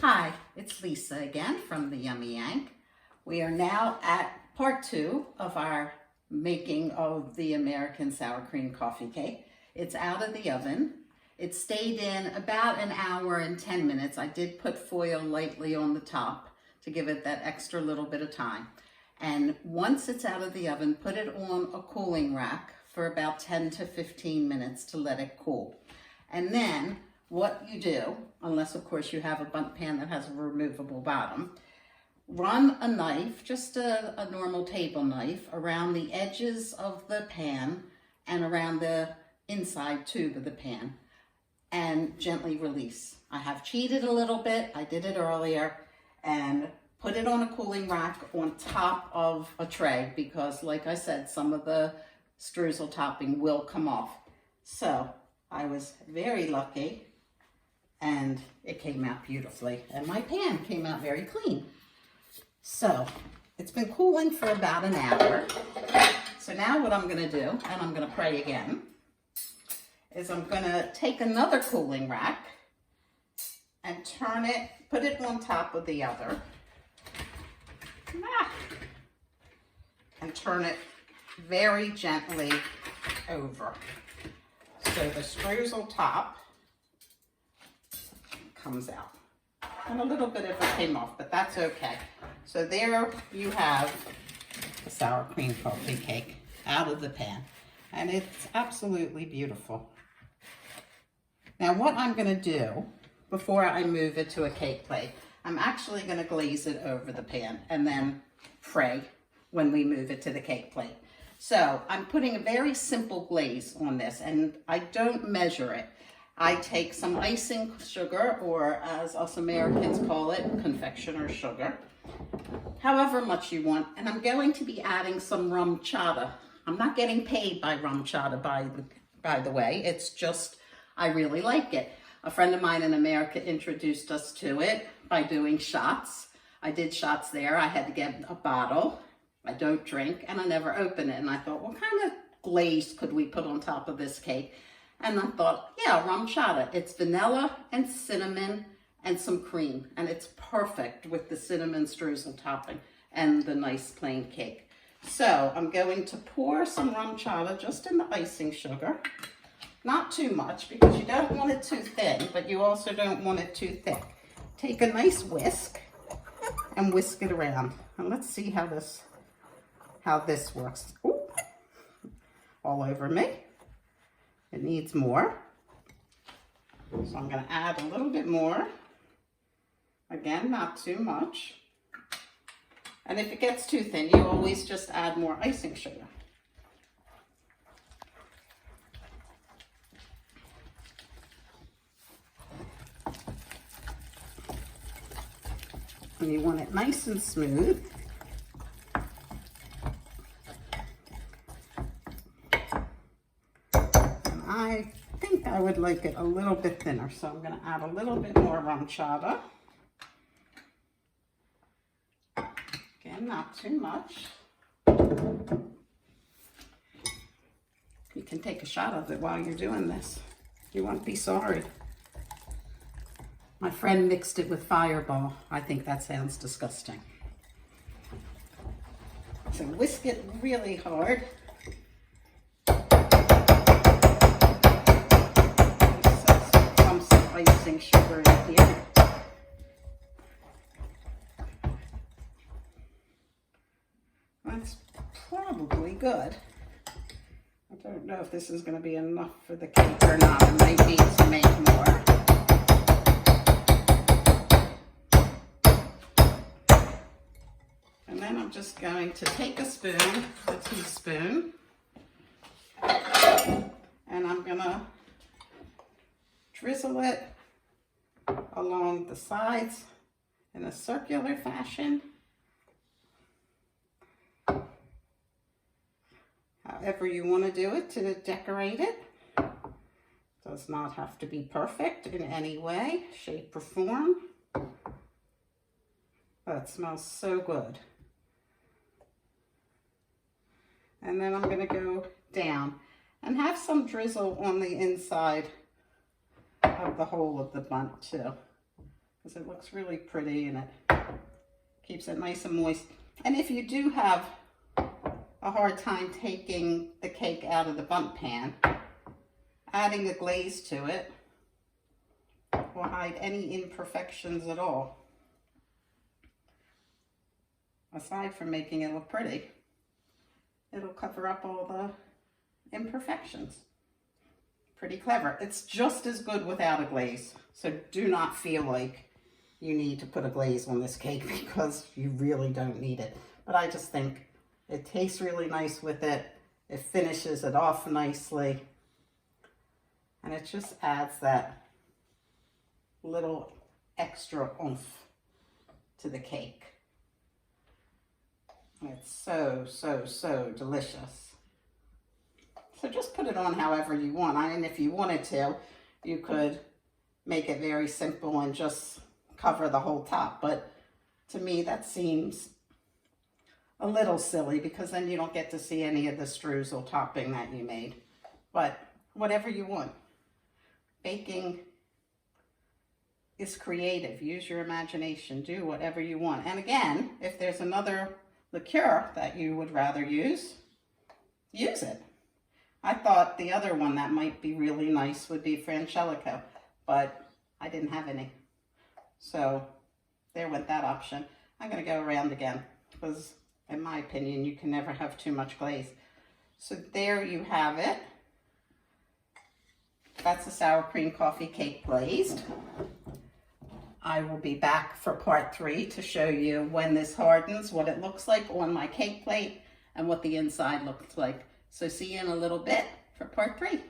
Hi, it's Lisa again from the Yummy Yank. We are now at part 2 of our making of the American sour cream coffee cake. It's out of the oven. It stayed in about an hour and 10 minutes. I did put foil lightly on the top to give it that extra little bit of time. And once it's out of the oven, put it on a cooling rack for about 10 to 15 minutes to let it cool. And then what you do, unless of course you have a bundt pan that has a removable bottom, run a knife, just a normal table knife, around the edges of the pan and around the inside tube of the pan and gently release. I have cheated a little bit, I did it earlier, and put it on a cooling rack on top of a tray because, like I said, some of the streusel topping will come off. So I was very lucky and it came out beautifully, and my pan came out very clean. So it's been cooling for about an hour. So now what I'm gonna do, and I'm gonna pray again, is I'm gonna take another cooling rack and turn it, put it on top of the other, and turn it very gently over. So the streusel top comes out. And a little bit of it came off, but that's okay. So there you have the sour cream coffee cake out of the pan. And it's absolutely beautiful. Now what I'm gonna do before I move it to a cake plate, I'm actually gonna glaze it over the pan and then pray when we move it to the cake plate. So I'm putting a very simple glaze on this, and I don't measure it. I take some icing sugar, or as us Americans call it, confectioner's sugar, however much you want, and I'm going to be adding some rum chata. I'm not getting paid by rum chata, by the way. It's just, I really like it. A friend of mine in America introduced us to it by doing shots. I did shots there. I had to get a bottle. I don't drink, and I never open it. And I thought, what kind of glaze could we put on top of this cake? And I thought, yeah, rum chata. It's vanilla and cinnamon and some cream, and it's perfect with the cinnamon streusel topping and the nice plain cake. So I'm going to pour some rum chata just in the icing sugar. Not too much, because you don't want it too thin, but you also don't want it too thick. Take a nice whisk and whisk it around. And let's see how this works. Ooh, all over me. It needs more. So I'm going to add a little bit more. Again, not too much. And if it gets too thin, you always just add more icing sugar. And you want it nice and smooth. I think I would like it a little bit thinner, so I'm going to add a little bit more rum chata. Again, not too much. You can take a shot of it while you're doing this. You won't be sorry. My friend mixed it with Fireball. I think that sounds disgusting. So whisk it really hard. Some icing sugar in here. That's probably good. I don't know if this is going to be enough for the cake or not. I might need to make more. And then I'm just going to take a spoon, a teaspoon, and I'm going to drizzle it along the sides in a circular fashion. However you want to do it to decorate it. Does not have to be perfect in any way, shape, or form. That smells so good. And then I'm going to go down and have some drizzle on the inside of the whole of the bundt too. because it looks really pretty and it keeps it nice and moist. And if you do have a hard time taking the cake out of the bundt pan, adding a glaze to it will hide any imperfections at all. Aside from making it look pretty, it'll cover up all the imperfections. Pretty clever. It's just as good without a glaze. So do not feel like you need to put a glaze on this cake because you really don't need it. But I just think it tastes really nice with it. It finishes it off nicely. And it just adds that little extra oomph to the cake. It's so, so, so delicious. So just put it on however you want. I mean, if you wanted to, you could make it very simple and just cover the whole top. But to me, that seems a little silly because then you don't get to see any of the streusel topping that you made. But whatever you want. Baking is creative. Use your imagination. Do whatever you want. And again, if there's another liqueur that you would rather use it. I thought the other one that might be really nice would be Francelico, but I didn't have any. So there went that option. I'm going to go around again because in my opinion, you can never have too much glaze. So there you have it. That's a sour cream coffee cake glazed. I will be back for part 3 to show you when this hardens, what it looks like on my cake plate, and what the inside looks like. So see you in a little bit for part 3.